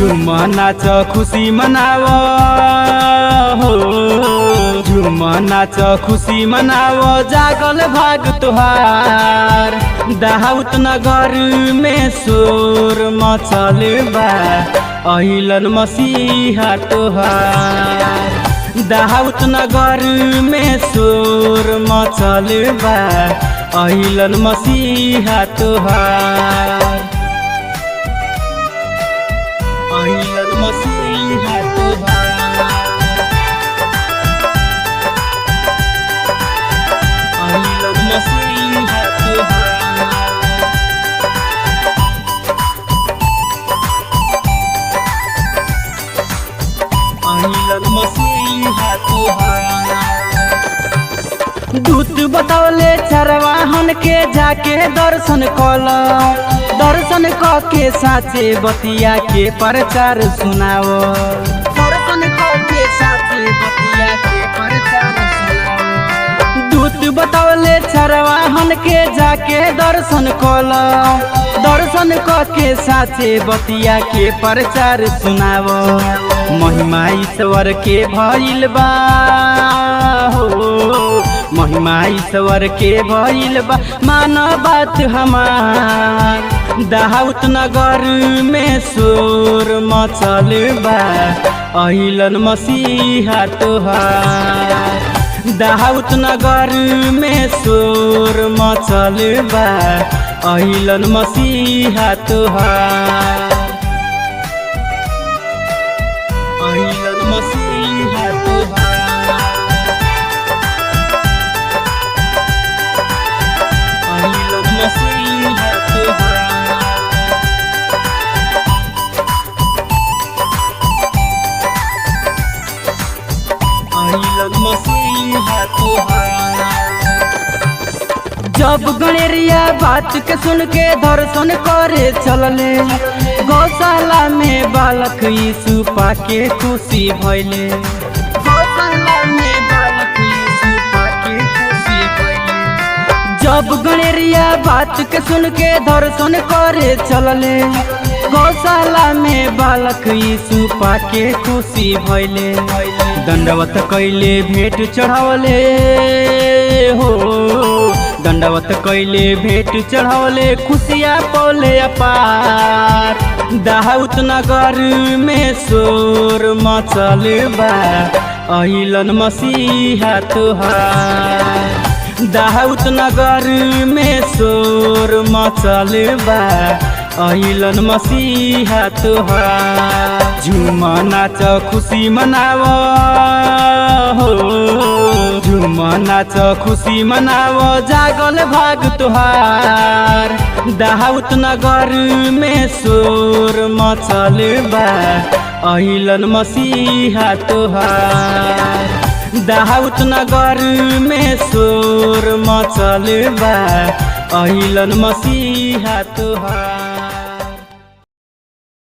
झुम नाच खुशी मनाव हो, झुम नाच खुशी मनाव जागल भाग तुहार। दाऊद नगर में शोर मचल बा अहिलन मसीहा तुहार। दाऊद नगर में शोर मचल बा अहिलन मसीहा तुहार। अहिलन मसीहा तुहार, अहिलन मसीहा तुहार। अहिलन मसीहा तुहार। दूत बतौले चरवाहन के जाके दर्शन कल, दर्शन क के साचे बतिया के प्रचार सुनाओ। दर्शन क के साचे बतिया के प्रचार सुनाओ। दूत बतौले चरवाहन के जाके दर्शन कल, दर्शन क के साचे बतिया के प्रचार सुनाओ। महिमा ईश्वर के भइल बा हो, महिमा ईश्वर के भइल बा मान बात हमार। दाऊद नगर में शोर मचल बा अहिलन मसीहा तुहार। दाऊद नगर में शोर मचल बा अहिलन मसीहा तुहार। अहिलन मसीहा तुहार, अहिलन मसीहा तुहार। अहिलन मसीहा तुहार। जब गणेरिया बात के सुन के दर्शन करे चलले, गौशाला में बालक यीशु पाके खुशी भइले। गौशाला में बालक यीशु पाके खुशी भइले। जब गणेरिया बात के सुन के दर्शन करे चलले, गौशाला में बालक यीशु पाके खुशी भइले। दंडवत कैले भेंट चढ़ावले हो, दंडवत कैले भेंट चढ़ावले खुशिया पौले अपार। दाऊद नगर में शोर मचल बा अहिलन मसीहा तुहार। दाऊद नगर में शोर मचल बा अहिलन मसीहा तुहार। झुम नाच खुशी मनाव हो, झुम नाच खुशी मनाव जागल भाग तुहार। दाऊद नगर में शोर मचल बा अहिलन मसीहा तुहार। दाऊद नगर में शोर मचल बा अहिलन मसीहा तुहार।